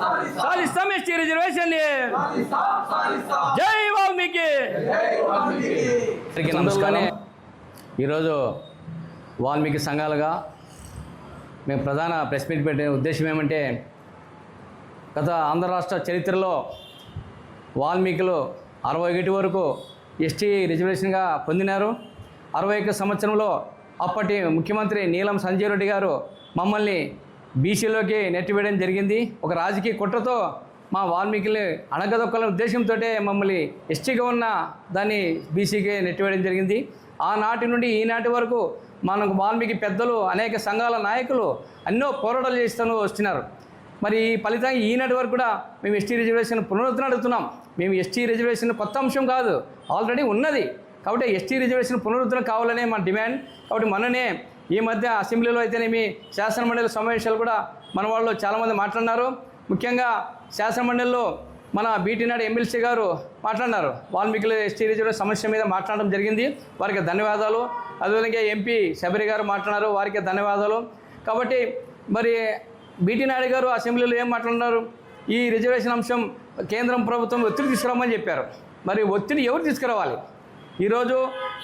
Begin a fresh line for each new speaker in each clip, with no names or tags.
సాధిస్తాం ST reservation. జై వాల్మీకి. నమస్కారం. ఈరోజు వాల్మీకి సంఘాలుగా మేము ప్రధాన ప్రెస్ మీట్ పెట్టిన ఉద్దేశం ఏమంటే, గత ఆంధ్ర రాష్ట్ర చరిత్రలో వాల్మీకులు 61 వరకు ఎస్టీ రిజర్వేషన్గా పొందినారు. 61 సంవత్సరంలో అప్పటి ముఖ్యమంత్రి నీలం సంజయ్ రెడ్డి గారు మమ్మల్ని బీసీలోకి నెట్టివేయడం జరిగింది. ఒక రాజకీయ కుట్రతో మా వాల్మీకుల్ని అణగదొక్కాలనే ఉద్దేశంతో మమ్మల్ని ఎస్టీగా ఉన్న దాన్ని బీసీకి నెట్టివేయడం జరిగింది. ఆనాటి నుండి ఈనాటి వరకు మనకు వాల్మీకి పెద్దలు, అనేక సంఘాల నాయకులు ఎన్నో పోరాటాలు చేస్తూ వస్తున్నారు. మరి ఫలితంగా ఈనాటి వరకు కూడా మేము ఎస్టీ రిజర్వేషన్ పునరుద్ధరణ అడుగుతున్నాం. మేము ఎస్టీ రిజర్వేషన్ కొత్త అంశం కాదు, ఆల్రెడీ ఉన్నది. కాబట్టి ఎస్టీ రిజర్వేషన్ పునరుద్ధరణ కావాలనే మా డిమాండ్. కాబట్టి మననే ఈ మధ్య అసెంబ్లీలో అయితేనేమి శాసనమండలి సమావేశాలు కూడా మన వాళ్ళు చాలామంది మాట్లాడినారు. ముఖ్యంగా శాసనమండలిలో మన బీటీ నాయుడు ఎమ్మెల్సీ గారు మాట్లాడినారు. వాల్మీకుల ఎస్టీ రిజర్వేషన్ సమస్య మీద మాట్లాడడం జరిగింది. వారికి ధన్యవాదాలు. అదేవిధంగా ఎంపీ శబరి గారు మాట్లాడినారు, వారికి ధన్యవాదాలు. కాబట్టి మరి బీటీ నాయుడు గారు అసెంబ్లీలో ఏం మాట్లాడినారు? ఈ రిజర్వేషన్ అంశం కేంద్రం ప్రభుత్వం ఒత్తిడి తీసుకురామని చెప్పారు. మరి ఒత్తిడి ఎవరు తీసుకురావాలి? ఈరోజు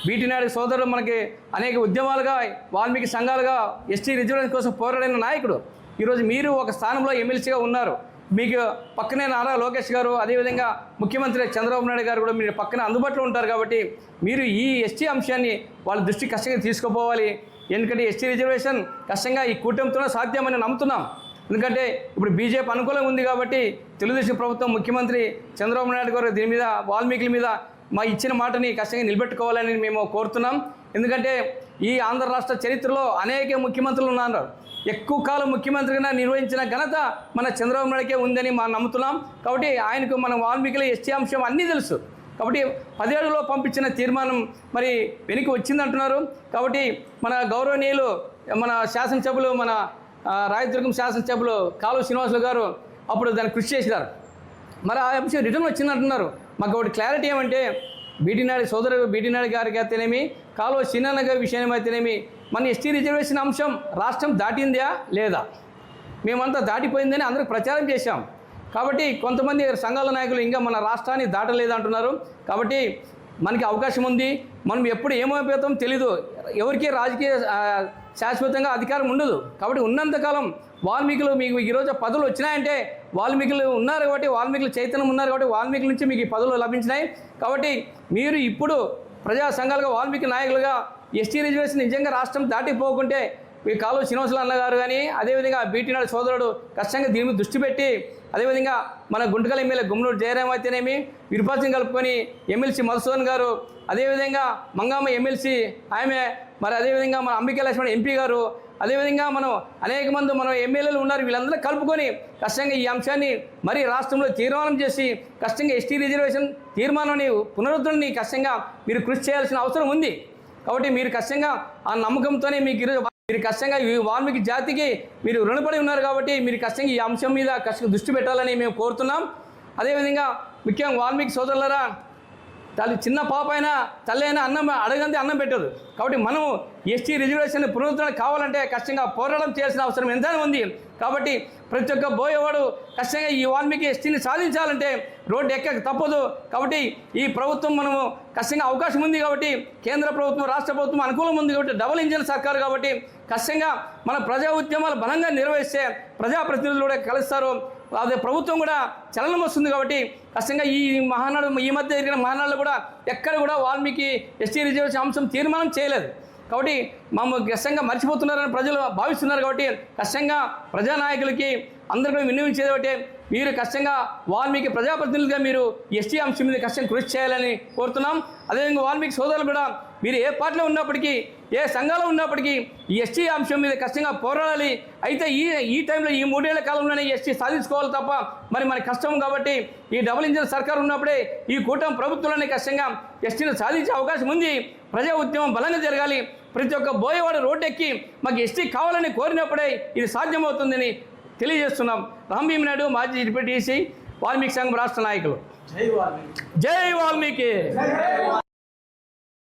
బీటీ నాయుడు సోదరులు మనకి అనేక ఉద్యమాలుగా, వాల్మీకి సంఘాలుగా ఎస్టీ రిజర్వేషన్ కోసం పోరాడిన నాయకుడు. ఈరోజు మీరు ఒక స్థానంలో ఎమ్మెల్సీగా ఉన్నారు. మీకు పక్కనే నారా లోకేష్ గారు, అదేవిధంగా ముఖ్యమంత్రి చంద్రబాబు నాయుడు గారు కూడా మీరు పక్కన అందుబాటులో ఉంటారు. కాబట్టి మీరు ఈ ఎస్టీ అంశాన్ని వాళ్ళ దృష్టికి కష్టంగా తీసుకుపోవాలి. ఎందుకంటే ఎస్టీ రిజర్వేషన్ కష్టంగా ఈ కూటమితోనే సాధ్యమని నమ్ముతున్నాం. ఎందుకంటే ఇప్పుడు బీజేపీ అనుకూలంగా ఉంది కాబట్టి తెలుగుదేశం ప్రభుత్వం, ముఖ్యమంత్రి చంద్రబాబు నాయుడు గారు దీని మీద, వాల్మీకుల మీద మా ఇచ్చిన మాటని కష్టంగా నిలబెట్టుకోవాలని మేము కోరుతున్నాం. ఎందుకంటే ఈ ఆంధ్ర రాష్ట్ర చరిత్రలో అనేక ముఖ్యమంత్రులు ఉన్నారు. ఎక్కువ కాలం ముఖ్యమంత్రిగా నిర్వహించిన ఘనత మన చంద్రబాబు నాయుడుకే ఉందని మనం నమ్ముతున్నాం. కాబట్టి ఆయనకు మన వాల్మీకుల ఎస్టీ అంశం అన్నీ తెలుసు. కాబట్టి 10 ఏళ్లలో పంపించిన తీర్మానం మరి వెనక్కి వచ్చిందంటున్నారు. కాబట్టి మన గౌరవనీయులు, మన శాసనసభ్యులు, మన రాయదుర్గం శాసనసభ్యులు కాలువ శ్రీనివాసులు గారు అప్పుడు దాన్ని కృషి చేసినారు. మరి ఆ అంశం రిటర్న్ వచ్చిందంటున్నారు. మాకు ఒకటి క్లారిటీ ఏమంటే, బీటీ నాయుడు సోదరుడు బీటీ నాయుడు గారికి అయితేనేమి, కాలువ శ్రీనారాయణ గారి విషయం అయితేనేమి, మన ఎస్టీ రిజర్వేషన్ అంశం రాష్ట్రం దాటిందా లేదా? మేమంతా దాటిపోయిందని అందరికి ప్రచారం చేశాం. కాబట్టి కొంతమంది సంఘాల నాయకులు ఇంకా మన రాష్ట్రాన్ని దాటలేదంటున్నారు. కాబట్టి మనకి అవకాశం ఉంది. మనం ఎప్పుడు ఏమైపోతాం తెలీదు. ఎవరికి రాజకీయ శాశ్వతంగా అధికారం ఉండదు. కాబట్టి ఉన్నంతకాలం వాల్మీకులు మీకు ఈరోజు పదవులు వచ్చినాయంటే వాల్మీకులు ఉన్నారు కాబట్టి, వాల్మీకులు చైతన్యం ఉన్నారు కాబట్టి వాల్మీకుల నుంచి మీకు ఈ పదవులు లభించినాయి. కాబట్టి మీరు ఇప్పుడు ప్రజా సంఘాలుగా, వాల్మీకి నాయకులుగా ఎస్టీ రిజర్వేషన్ నిజంగా రాష్ట్రం దాటిపోకుంటే మీ కాలువ శ్రీనివాసులు అన్న గారు కానీ, అదేవిధంగా బీటీ నాయుడు సోదరుడు కష్టంగా దీని మీద దృష్టి పెట్టి, అదేవిధంగా మన గుంటకల్ ఎమ్మెల్యే గుమ్మనూరు జయరాం అయితేనేమి, విరుపాచం కలుపుకొని ఎమ్మెల్సీ మధుసూదన్ గారు, అదేవిధంగా మంగామ ఎమ్మెల్సీ ఆమె, మరి అదేవిధంగా మన అంబికా లక్ష్మణ్ ఎంపీ గారు, అదేవిధంగా మనం అనేక మంది మన ఎమ్మెల్యేలు ఉన్నారు. వీళ్ళందరూ కలుపుకొని కష్టంగా ఈ అంశాన్ని మరి రాష్ట్రంలో తీర్మానం చేసి కష్టంగా ఎస్టీ రిజర్వేషన్ తీర్మానాన్ని పునరుద్ధరణని కష్టంగా మీరు కృషి చేయాల్సిన అవసరం ఉంది. కాబట్టి మీరు కష్టంగా ఆ నమ్మకంతోనే మీకు ఈరోజు మీరు కష్టంగా ఈ వాల్మీకి జాతికి మీరు రుణపడి ఉన్నారు. కాబట్టి మీరు కష్టంగా ఈ అంశం మీద కష్టంగా దృష్టి పెట్టాలని మేము కోరుతున్నాం. అదేవిధంగా ముఖ్యంగా వాల్మీకి సోదరులరా, తల్లి చిన్న పాప అయినా తల్లి అయినా అన్నం అడగంది అన్నం పెట్టదు. కాబట్టి మనం ఎస్టీ రిజర్వేషన్ పునరుద్ధరణ కావాలంటే కష్టంగా పోరాటం చేయాల్సిన అవసరం ఎంతైనా ఉంది. కాబట్టి ప్రతి ఒక్క బోయేవాడు కష్టంగా ఈ వాల్మీకి ఎస్టీని సాధించాలంటే రోడ్డు ఎక్కక తప్పదు. కాబట్టి ఈ ప్రభుత్వం మనము కష్టంగా అవకాశం ఉంది కాబట్టి, కేంద్ర ప్రభుత్వం, రాష్ట్ర ప్రభుత్వం అనుకూలం ఉంది కాబట్టి, డబుల్ ఇంజిన్ సర్కారు కాబట్టి కష్టంగా మన ప్రజా ఉద్యమాలు బలంగా నిర్వహిస్తే ప్రజాప్రతినిధులు కూడా కలుస్తారు. అదే ప్రభుత్వం కూడా చలనం వస్తుంది. కాబట్టి కష్టంగా ఈ మహానాడు, ఈ మధ్య జరిగిన మహానాడులో కూడా ఎక్కడ కూడా వాల్మీకి ఎస్టీ రిజర్వేషన్ అంశం తీర్మానం చేయలేదు. కాబట్టి మమ్మల్ని కష్టంగా మర్చిపోతున్నారని ప్రజలు భావిస్తున్నారు. కాబట్టి కష్టంగా ప్రజానాయకులకి అందరికీ విన్నవించేది ఒకటి, మీరు కష్టంగా వాల్మీకి ప్రజాప్రతినిధులుగా మీరు ఎస్టీ అంశం మీద కష్టంగా కృషి చేయాలని కోరుతున్నాం. అదేవిధంగా వాల్మీకి సోదరులు కూడా మీరు ఏ పార్టీలో ఉన్నప్పటికీ, ఏ సంఘాలు ఉన్నప్పటికీ ఈ ఎస్టీ అంశం మీద కష్టంగా పోరాడాలి. అయితే ఈ టైంలో ఈ 3 ఏళ్ల కాలంలోనే ఎస్టీ సాధించుకోవాలి తప్ప మరి మన కష్టం. కాబట్టి ఈ డబుల్ ఇంజిన్ సర్కారు ఉన్నప్పుడే ఈ కూటమి ప్రభుత్వంలోనే కష్టంగా ఎస్టీని సాధించే అవకాశం ఉంది. ప్రజా ఉద్యమం బలంగా జరగాలి. ప్రతి ఒక్క బోయేవాడు రోడ్డెక్కి మాకు ఎస్టీ కావాలని కోరినప్పుడే ఇది సాధ్యమవుతుందని తెలియజేస్తున్నాం. రాంభీమ్ నాయుడు, మాజీ డిప్యూటీ వాల్మీకి సంఘం రాష్ట్ర నాయకులు. జై వాల్మీకి.